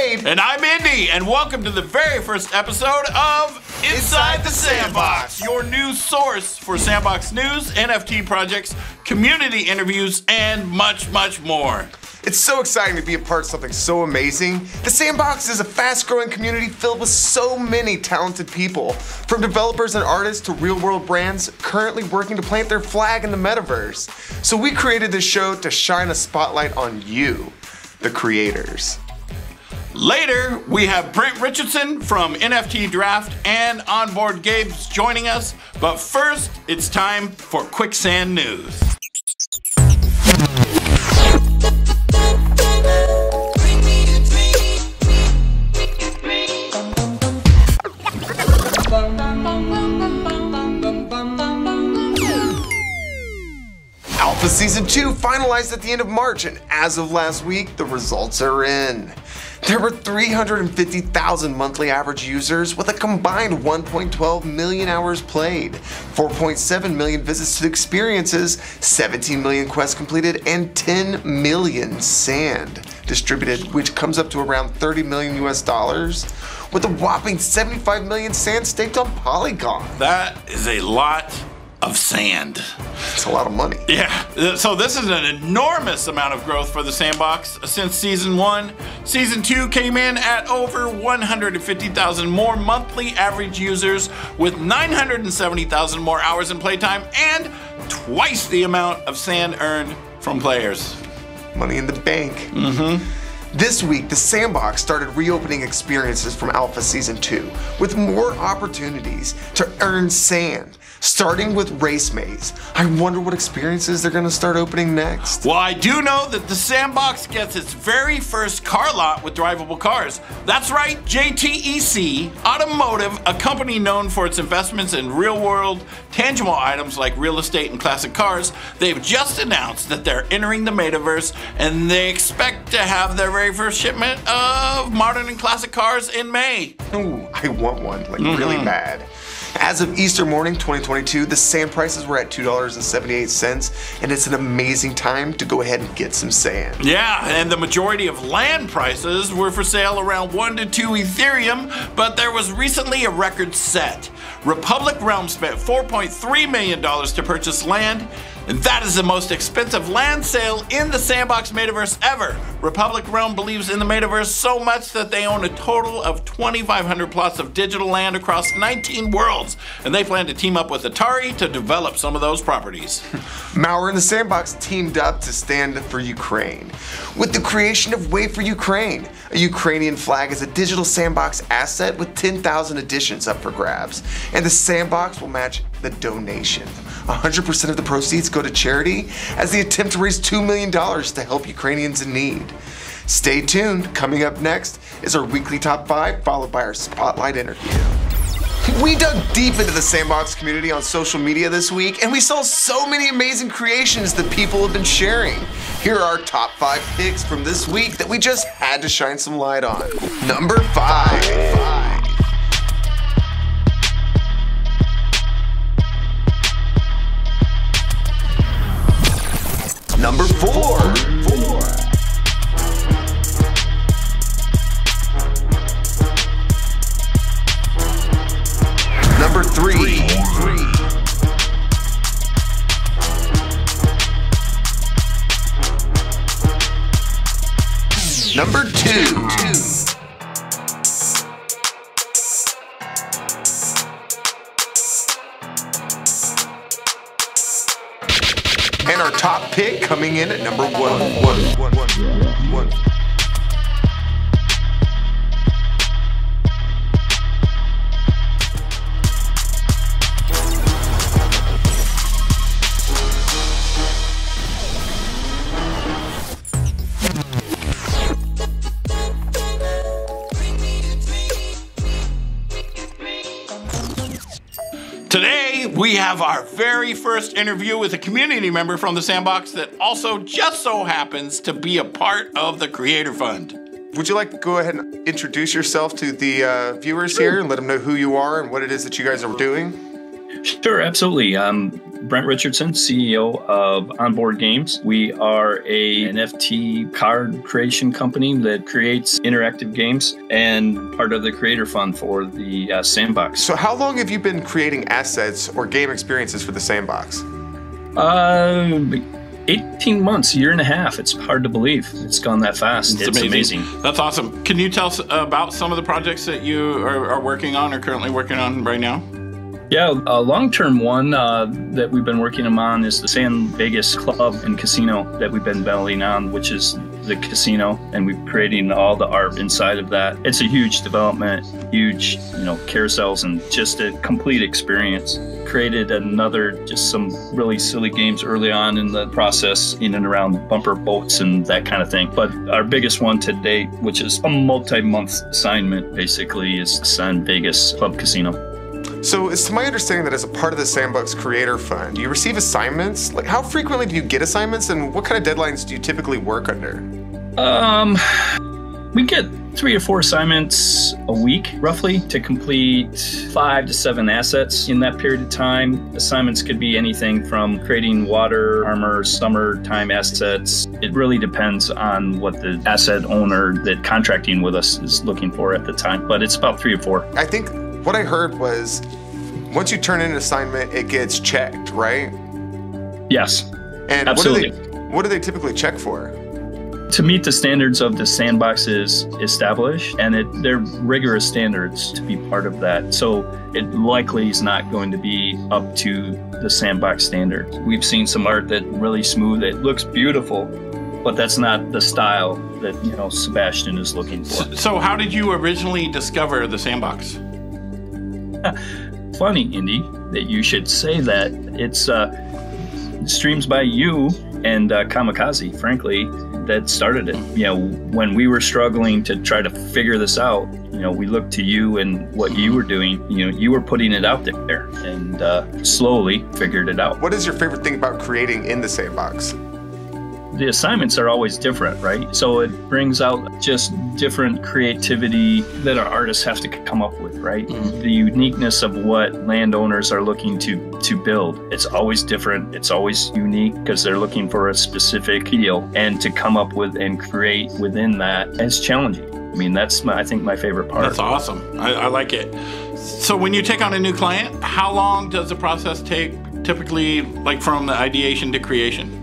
Gabe. And I'm Indy, and welcome to the very first episode of Inside the Sandbox, your new source for sandbox news, NFT projects, community interviews, and much, much more. It's so exciting to be a part of something so amazing. The Sandbox is a fast-growing community filled with so many talented people, from developers and artists to real-world brands currently working to plant their flag in the metaverse. So we created this show to shine a spotlight on you, the creators. Later, we have Brent Richardson from NFT Draft and Onboard Gabe's joining us. But first, it's time for QuickSand News. Alpha Season 2 finalized at the end of March, and as of last week, the results are in. There were 350,000 monthly average users with a combined 1.12 million hours played, 4.7 million visits to the experiences, 17 million quests completed, and 10 million sand distributed, which comes up to around $30 million US, with a whopping 75 million sand staked on Polygon. That is a lot of sand. It's a lot of money. Yeah, so this is an enormous amount of growth for the Sandbox since Season 1. Season 2 came in at over 150,000 more monthly average users with 970,000 more hours in playtime and twice the amount of sand earned from players. Money in the bank. This week, the Sandbox started reopening experiences from Alpha Season 2 with more opportunities to earn sand, starting with Race Maze. I wonder what experiences they're going to start opening next. Well, I do know that the Sandbox gets its very first car lot with drivable cars. That's right, JTEC Automotive, a company known for its investments in real-world, tangible items like real estate and classic cars. They've just announced that they're entering the metaverse, and they expect to have their very first shipment of modern and classic cars in May. Ooh, I want one, like really bad. As of Easter morning 2022, the sand prices were at $2.78, and it's an amazing time to go ahead and get some sand. Yeah, and the majority of land prices were for sale around 1 to 2 Ethereum, but there was recently a record set. Republic Realm spent $4.3 million to purchase land, and that is the most expensive land sale in the Sandbox metaverse ever. Republic Realm believes in the metaverse so much that they own a total of 2,500 plots of digital land across 19 worlds, and they plan to team up with Atari to develop some of those properties. Mauer and the Sandbox teamed up to stand for Ukraine with the creation of Wait for Ukraine. A Ukrainian flag is a digital Sandbox asset with 10,000 editions up for grabs, and the Sandbox will match the donation. 100% of the proceeds go to charity as they attempt to raise $2 million to help Ukrainians in need. Stay tuned. Coming up next is our weekly top 5, followed by our spotlight interview. We dug deep into the Sandbox community on social media this week, and we saw so many amazing creations that people have been sharing. Here are our top 5 picks from this week that we just had to shine some light on. Number 5. Number 4. Number 3. Number 2. And our top pick coming in at number 1. Today, we have our very first interview with a community member from the Sandbox that also just so happens to be a part of the Creator Fund. Would you like to go ahead and introduce yourself to the viewers here and let them know who you are and what it is that you guys are doing? Sure, absolutely. Brent Richardson, CEO of Onboard Games. We are a NFT card creation company that creates interactive games and part of the creator fund for the Sandbox. So how long have you been creating assets or game experiences for the Sandbox? 18 months, year and a half. It's hard to believe. It's gone that fast. It's amazing. That's awesome. Can you tell us about some of the projects that you are working on or currently working on right now? Yeah, a long-term one that we've been working on is the San Vegas Club and Casino that we've been building on, which is the casino, and we're creating all the art inside of that. It's a huge development, huge, carousels, and just a complete experience. Created just some really silly games early on in the process, in and around bumper boats and that kind of thing. But our biggest one to date, which is a multi-month assignment, basically, is San Vegas Club Casino. So it's to my understanding that as a part of the Sandbox Creator Fund, you receive assignments. Like, how frequently do you get assignments, and what kind of deadlines do you typically work under? We get 3 or 4 assignments a week, roughly, to complete 5 to 7 assets in that period of time. Assignments could be anything from creating water, armor, summertime assets. It really depends on what the asset owner that contracting with us is looking for at the time, but it's about 3 or 4. I think what I heard was once you turn in an assignment, it gets checked, right? Yes, and absolutely. What do they typically check for? To meet the standards of the Sandbox is established, and they're rigorous standards to be part of that. So it likely is not going to be up to the Sandbox standards. We've seen some art that really smooth. It looks beautiful, but that's not the style that Sebastian is looking for. So how did you originally discover the Sandbox? Funny, Indy, that you should say that. It's streams by you and Kamikaze, frankly, that started it. When we were struggling to try to figure this out, we looked to you and what you were doing. You were putting it out there and slowly figured it out. What is your favorite thing about creating in the Sandbox? The assignments are always different, right? So it brings out just different creativity that our artists have to come up with, right? The uniqueness of what landowners are looking to build. It's always different. It's always unique because they're looking for a specific deal, and to come up with and create within that is challenging. I mean, that's I think my favorite part. That's awesome. I like it. So when you take on a new client, how long does the process take typically, like from the ideation to creation?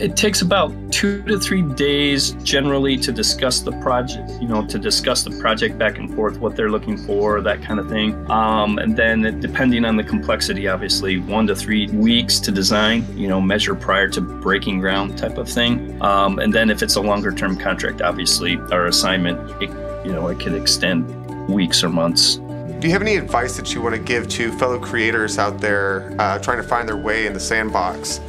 It takes about 2 to 3 days generally to discuss the project, back and forth, what they're looking for, that kind of thing. And then depending on the complexity, obviously 1 to 3 weeks to design, measure prior to breaking ground type of thing. And then if it's a longer term contract, obviously our assignment, it could extend weeks or months. Do you have any advice that you want to give to fellow creators out there trying to find their way in the Sandbox?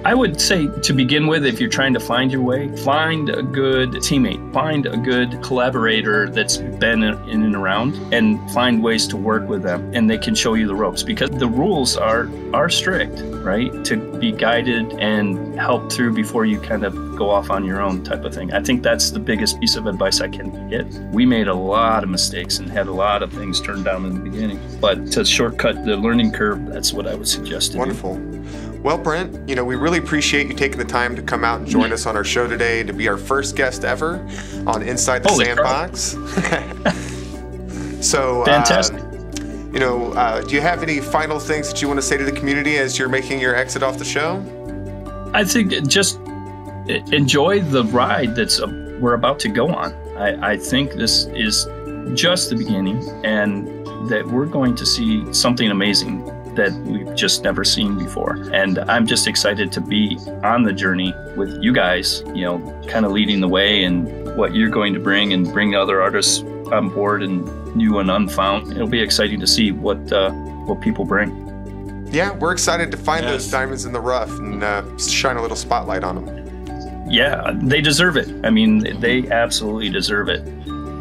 I would say, to begin with, if you're trying to find your way, find a good teammate, find a good collaborator that's been in and around, and find ways to work with them, and they can show you the ropes, because the rules are strict, right? To be guided and helped through before you kind of go off on your own type of thing. I think that's the biggest piece of advice I can get. We made a lot of mistakes and had a lot of things turned down in the beginning, but to shortcut the learning curve, that's what I would suggest. Wonderful. Well, Brent, we really appreciate you taking the time to come out and join us on our show today, to be our first guest ever on Inside the Sandbox. So, fantastic. Do you have any final things that you want to say to the community as you're making your exit off the show? I think just enjoy the ride we're about to go on. I think this is just the beginning, and that we're going to see something amazing that we've just never seen before. And I'm just excited to be on the journey with you guys, kind of leading the way, and what you're going to bring and bring other artists on board, and new and unfound. It'll be exciting to see what people bring. Yeah, we're excited to find those diamonds in the rough and shine a little spotlight on them. Yeah, they deserve it. I mean, they absolutely deserve it.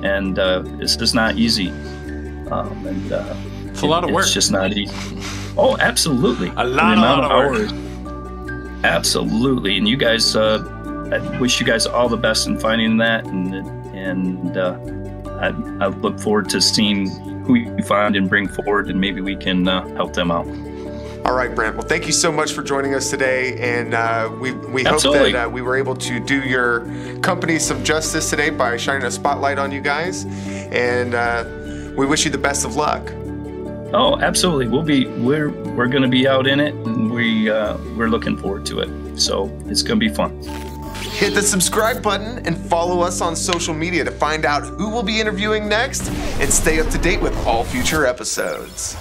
And it's just not easy. It's a lot of work. It's just not easy. Oh, absolutely. A lot of hours. Absolutely. And you guys, I wish you guys all the best in finding that. And I look forward to seeing who you find and bring forward, and maybe we can help them out. All right, Brent. Well, thank you so much for joining us today, and we hope Absolutely. that we were able to do your company some justice today by shining a spotlight on you guys, and we wish you the best of luck. Oh, absolutely. We're going to be out in it, and we're looking forward to it. So it's going to be fun. Hit the subscribe button and follow us on social media to find out who we'll be interviewing next and stay up to date with all future episodes.